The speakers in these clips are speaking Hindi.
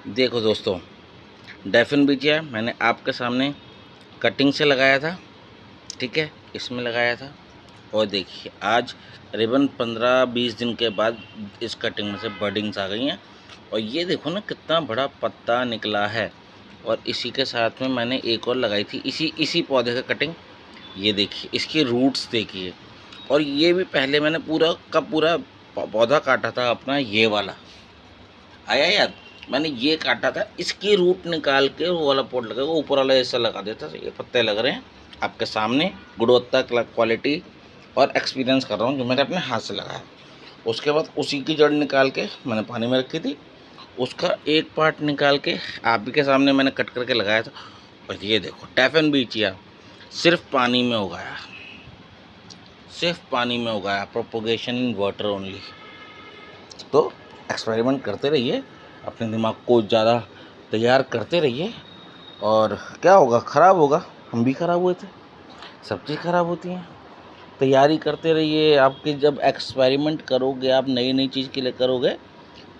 देखो दोस्तों, डैफिन बिचिया मैंने आपके सामने कटिंग से लगाया था, ठीक है, इसमें लगाया था। और देखिए आज करीबन 15-20 दिन के बाद इस कटिंग में से बडिंग्स आ गई हैं। और ये देखो ना कितना बड़ा पत्ता निकला है। और इसी के साथ में मैंने एक और लगाई थी इसी पौधे का कटिंग। ये देखिए इसकी रूट्स देखिए। और ये भी पहले मैंने पूरा का पूरा पौधा काटा था अपना, ये वाला आया याद। मैंने ये काटा था, इसकी रूट निकाल के वो वाला पॉट लगा, वो ऊपर वाला ऐसा लगा देता। ये पत्ते लग रहे हैं आपके सामने, गुणवत्ता क्वालिटी और एक्सपीरियंस कर रहा हूँ जो मैंने अपने हाथ से लगाया। उसके बाद उसी की जड़ निकाल के मैंने पानी में रखी थी, उसका एक पार्ट निकाल के आप ही के सामने मैंने कट करके लगाया था। और ये देखो टैफन बीचिया सिर्फ पानी में उगाया, सिर्फ पानी में उगाया, प्रोपोगेशन इन वाटर ओनली। तो एक्सपेरिमेंट करते रहिए, अपने दिमाग को ज़्यादा तैयार करते रहिए। और क्या होगा, ख़राब होगा, हम भी ख़राब हुए थे, सब चीज़ ख़राब होती हैं। तैयारी करते रहिए। आपके जब एक्सपेरिमेंट करोगे, आप नई नई चीज़ के लिए करोगे,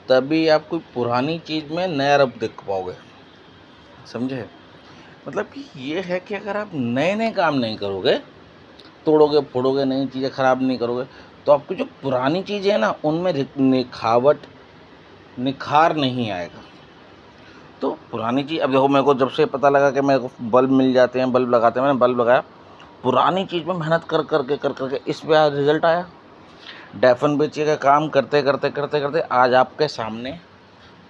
तभी आप कोई पुरानी चीज़ में नया रब देख पाओगे, समझे। मतलब कि ये है कि अगर आप नए नए काम नहीं करोगे, तोड़ोगे फोड़ोगे, नई चीज़ें ख़राब नहीं करोगे, तो आपकी जो पुरानी चीज़ें हैं ना, उनमें निखार नहीं आएगा। तो पुरानी चीज़, अब देखो मेरे को जब से पता लगा कि मेरे को बल्ब मिल जाते हैं, बल्ब लगाते हैं, मैंने बल्ब लगाया। पुरानी चीज़ में मेहनत कर करके इस पे आज रिजल्ट आया। डैफन बेचिए का काम करते करते आज आपके सामने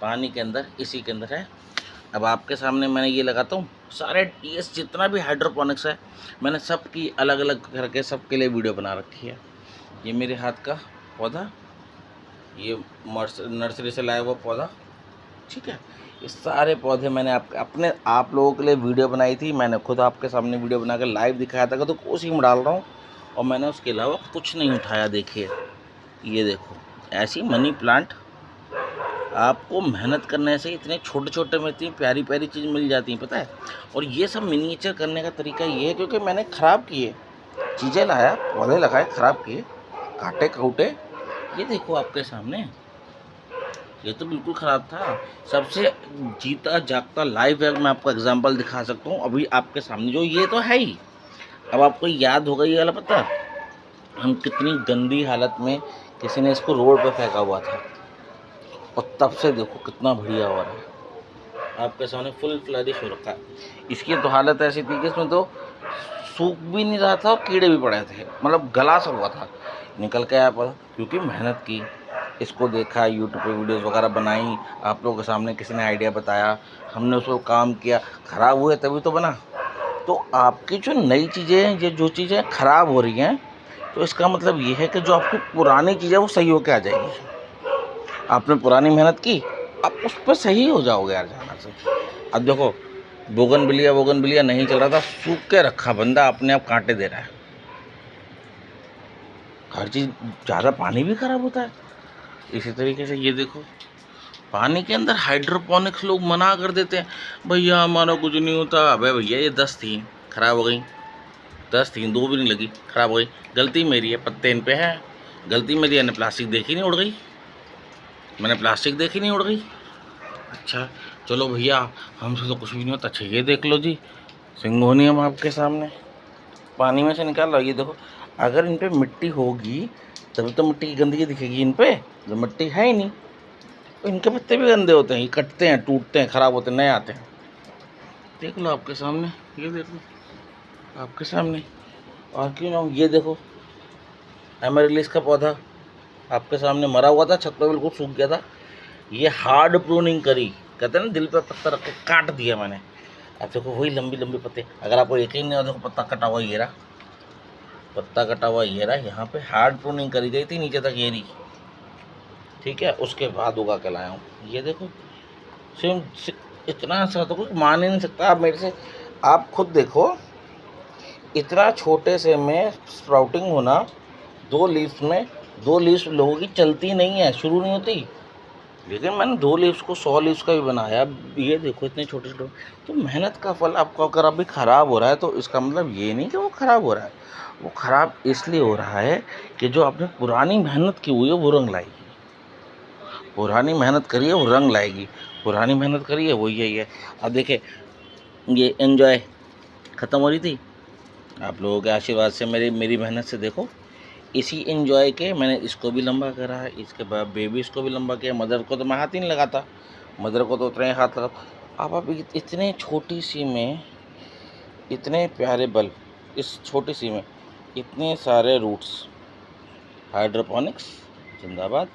पानी के अंदर, इसी के अंदर है। अब आपके सामने मैंने ये लगाता हूँ। सारे टीएस जितना भी हाइड्रोपोनिक्स है, मैंने सबकी अलग अलग करके सबके लिए वीडियो बना रखी है। ये मेरे हाथ का पौधा, ये नर्सरी से लाया हुआ पौधा, ठीक है। ये सारे पौधे मैंने आप लोगों के लिए वीडियो बनाई थी। मैंने खुद आपके सामने वीडियो बना कर लाइव दिखाया था, तो उसी में डाल रहा हूँ। और मैंने उसके अलावा कुछ नहीं उठाया। देखिए ये देखो, ऐसी मनी प्लांट आपको मेहनत करने से इतने छोटे छोटे में इतनी प्यारी प्यारी चीज़ मिल जाती है, पता है। और ये सब मिनिएचर करने का तरीका ये है, क्योंकि मैंने ख़राब किए चीज़ें लाया, पौधे लगाए, ख़राब किए, काटे कूटे। ये देखो आपके सामने, ये तो बिल्कुल ख़राब था। सबसे जीता जागता लाइव है, मैं आपको एग्जांपल दिखा सकता हूँ अभी आपके सामने, जो ये तो है ही। अब आपको याद होगा ये वाला, पता हम कितनी गंदी हालत में किसी ने इसको रोड पे फेंका हुआ था, और तब से देखो कितना बढ़िया हो रहा है। आपके सामने फुल फ्लरिश हो रखा है। इसकी तो हालत ऐसी थी कि इसमें तो सूख भी नहीं रहा था और कीड़े भी पड़े थे, मतलब गला सा हुआ था। निकल के आया पड़ा, क्योंकि मेहनत की, इसको देखा, यूट्यूब पे वीडियोस वगैरह बनाई, आप लोगों के सामने किसी ने आइडिया बताया, हमने उसको काम किया, ख़राब हुए तभी तो बना। तो आपकी जो नई चीज़ें हैं, ये जो चीज़ें ख़राब हो रही हैं, तो इसका मतलब ये है कि जो आपकी पुरानी चीज़ है वो सही होके आ जाएगी। आपने पुरानी मेहनत की, आप उस पर सही हो जाओगे यार जाना से। अब देखो बोगनविलिया नहीं चल रहा था, सूख के रखा, बंदा अपने आप कांटे दे रहा है। हर चीज़, ज़्यादा पानी भी ख़राब होता है। इसी तरीके से ये देखो, पानी के अंदर हाइड्रोपोनिक्स लोग मना कर देते हैं, भैया हमारा कुछ नहीं होता। अबे भैया ये 10 थी, ख़राब हो गई। 10 थी, 2 भी नहीं लगी, ख़राब हो गई। गलती मेरी है, पत्ते इन पे है, गलती मेरी है। मैंने प्लास्टिक देखी नहीं उड़ गई, मैंने प्लास्टिक देखी नहीं उड़ गई। अच्छा चलो भैया, हमसे तो कुछ भी नहीं होता। अच्छा ये देख लो जी, सिंगोनियम आपके सामने पानी में से निकाल लो। ये देखो, अगर इन पे मिट्टी होगी तभी तो मिट्टी की गंदगी दिखेगी इन पे, जो मिट्टी है ही नहीं। तो इनके पत्ते भी गंदे होते हैं, ये कटते हैं, टूटते हैं, ख़राब होते हैं, नए आते हैं। देख लो आपके सामने, ये देख लो आपके सामने। और क्यों ना, ये देखो एमरिलिस का पौधा आपके सामने मरा हुआ था, छत पर बिल्कुल सूख गया था। ये हार्ड प्रूनिंग करी, कहते हैं ना, दिल पे पत्ता रख के काट दिया मैंने। अब देखो वही लंबी लंबी पत्ते, अगर आपको यकीन नहीं हो, देखो पत्ता कटा हुआ ये रहा, पत्ता कटा हुआ ये रहा। यहाँ पे हार्ड प्रूनिंग करी गई थी नीचे तक ये रही, ठीक है। उसके बाद उगा के लाया हूँ। ये देखो सेम, इतना सा तो कुछ मान ही नहीं सकता आप मेरे से। आप खुद देखो, इतना छोटे से में स्प्राउटिंग होना, 2 लीव्स में, 2 लीव्स लोगों की चलती नहीं है, शुरू नहीं होती। लेकिन मैंने 2 लीव्स को 100 लीव्स का भी बनाया। ये देखो इतने छोटे छोटे। तो मेहनत का फल आपको अगर अभी ख़राब हो रहा है, तो इसका मतलब ये नहीं कि वो ख़राब हो रहा है। वो ख़राब इसलिए हो रहा है कि जो आपने पुरानी मेहनत की हुई है वो रंग लाएगी। पुरानी मेहनत करी है वो रंग लाएगी। पुरानी मेहनत करी है वही यही है। अब देखे ये एंजॉय ख़त्म हो रही थी, आप लोगों के आशीर्वाद से, मेरी मेहनत से देखो इसी एंजॉय के मैंने इसको भी लंबा करा है, इसके बाद बेबी इसको भी लंबा किया। मदर को तो मैं हाथ ही नहीं लगाता, मदर को तो उतने हाथ लगा। अब इतने छोटी सी में इतने प्यारे बल्ब, इस छोटी सी में इतने सारे रूट्स, हाइड्रोपोनिक्स जिंदाबाद।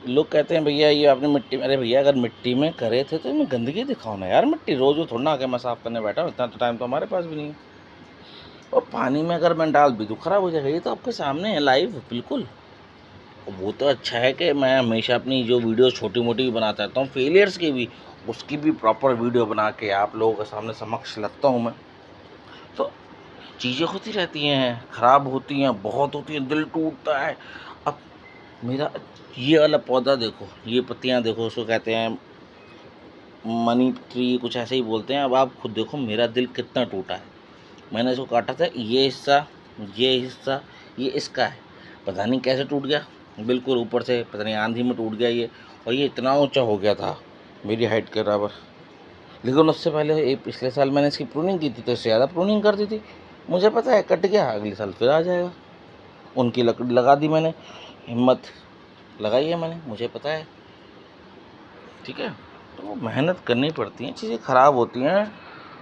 लोग कहते हैं भैया ये आपने मिट्टी में, अरे भैया अगर मिट्टी में करे थे तो इनमें गंदगी दिखाओ ना यार, मिट्टी रोज़ वो थोड़ा ना आके मैं साफ़ करने बैठा हूँ, इतना तो टाइम तो हमारे पास भी नहीं है। और पानी में अगर मैं डाल भी दूँ ख़राब हो जाएगा, ये तो आपके सामने है लाइव बिल्कुल। वो तो अच्छा है कि मैं हमेशा अपनी जो वीडियो छोटी मोटी भी बनाता रहता हूँ, फेलियर्स की भी, उसकी भी प्रॉपर वीडियो बना के आप लोगों के सामने समक्ष लगता हूँ मैं। तो चीज़ें होती रहती हैं, ख़राब होती हैं, बहुत होती हैं, दिल टूटता है। अब मेरा ये वाला पौधा देखो, ये पत्तियाँ देखो, उसको कहते हैं मनी ट्री, कुछ ऐसे ही बोलते हैं। अब आप खुद देखो मेरा दिल कितना टूटा है। मैंने इसको काटा था, ये हिस्सा ये इसका है, पता नहीं कैसे टूट गया, बिल्कुल ऊपर से पता नहीं आंधी में टूट गया ये। और ये इतना ऊंचा हो गया था मेरी हाइट के बराबर। लेकिन उससे पहले पिछले साल मैंने इसकी प्रूनिंग की थी, तो इससे ज़्यादा प्रूनिंग कर दी थी। मुझे पता है कट गया, अगले साल फिर आ जाएगा। उनकी लकड़ी लगा दी मैंने, हिम्मत लगाई है मैंने, मुझे पता है, ठीक है। तो मेहनत करनी पड़ती है, चीज़ें ख़राब होती हैं।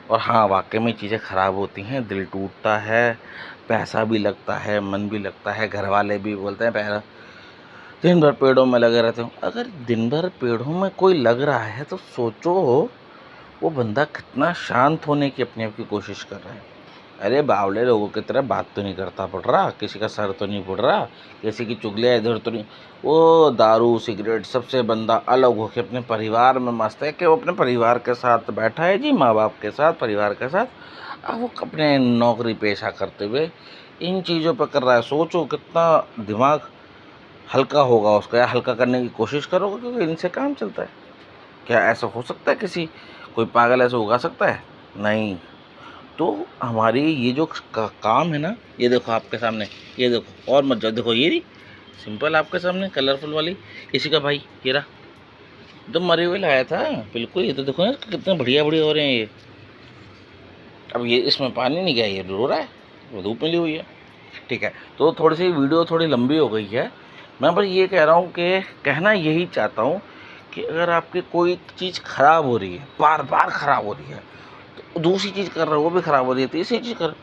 और हाँ, वाकई में चीज़ें ख़राब होती हैं, दिल टूटता है, पैसा भी लगता है, मन भी लगता है, घर वाले भी बोलते हैं पैसा, दिन भर पेड़ों में लगे रहते हो। अगर दिन भर पेड़ों में कोई लग रहा है तो सोचो वो बंदा कितना शांत होने की अपने आप की कोशिश कर रहा है। अरे बावले लोगों की तरह बात तो नहीं करता पड़ रहा, किसी का सर तो नहीं फुट रहा, किसी की चुगलियाँ इधर तो नहीं। वो दारू सिगरेट सबसे बंदा अलग होकर अपने परिवार में मस्त है कि वो अपने परिवार के साथ बैठा है जी, माँ बाप के साथ, परिवार के साथ। अब वो अपने नौकरी पेशा करते हुए इन चीज़ों पर कर रहा है। सोचो कितना दिमाग हल्का होगा उसका, या हल्का करने की कोशिश करोगे, क्योंकि इनसे काम चलता है। क्या ऐसा हो सकता है किसी कोई पागल ऐसे उगा सकता है? नहीं। तो हमारी ये जो काम है ना, ये देखो आपके सामने, ये देखो और मत जाओ, देखो ये रही सिंपल आपके सामने कलरफुल वाली, इसी का भाई ये रहा, एकदम मरे हुए लाया था बिल्कुल। ये तो देखो ना कितने बढ़िया बढ़िया हो रहे हैं ये। अब ये इसमें पानी नहीं गया, ये रो रहा है, वो धूप मिली हुई है, ठीक है। तो थोड़ी सी वीडियो थोड़ी लंबी हो गई है। मैं बस ये कह रहा हूँ कि कहना यही चाहता हूँ कि अगर आपकी कोई चीज़ ख़राब हो रही है, बार बार ख़राब हो रही है, तो दूसरी चीज़ कर रहे हो वो भी ख़राब हो रही है, तीसरी चीज़ कर,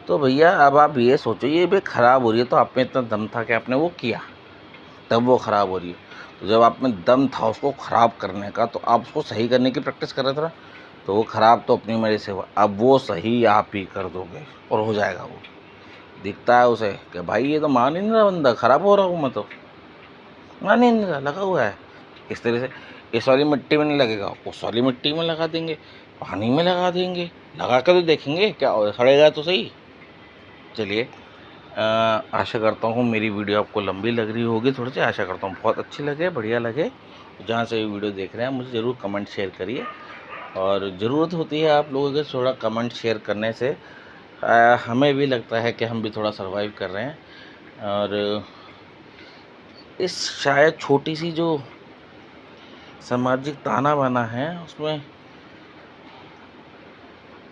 तो भैया अब आप ये सोचो ये भी ख़राब हो रही है तो आप में इतना दम था कि आपने वो किया, तब वो ख़राब हो रही है। तो जब आप में दम था उसको ख़राब करने का, तो आप उसको सही करने की प्रैक्टिस कर रहे थे ना, तो वो ख़राब तो अपनी मर्ज़ी से हुआ, अब वो सही आप ही कर दोगे और हो जाएगा। वो दिखता है उसे कि भाई ये तो मान ही नहीं रहा बंदा, ख़राब हो रहा हूँ मैं तो, मान ही नहीं रहा, लगा हुआ है। इस तरह से इस वाली मिट्टी में नहीं लगेगा, उस वाली मिट्टी में लगा देंगे, पानी में लगा देंगे, लगा कर तो देखेंगे क्या सड़ेगा तो सही। चलिए, आशा करता हूँ मेरी वीडियो आपको लंबी लग रही होगी थोड़ी सी, आशा करता हूँ बहुत अच्छी लगे, बढ़िया लगे। जहाँ से ये वीडियो देख रहे हैं मुझे ज़रूर कमेंट शेयर करिए, और ज़रूरत होती है आप लोगों के थोड़ा कमेंट शेयर करने से, हमें भी लगता है कि हम भी थोड़ा सर्वाइव कर रहे हैं। और इस शायद छोटी सी जो सामाजिक ताना बाना है उसमें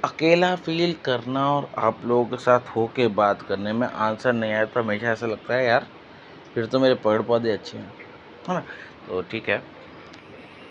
अकेला फील करना और आप लोगों के साथ होके बात करने में आंसर नहीं आया तो हमेशा ऐसा लगता है यार फिर तो मेरे पेड़ पौधे अच्छे हैं, है ना। तो ठीक है,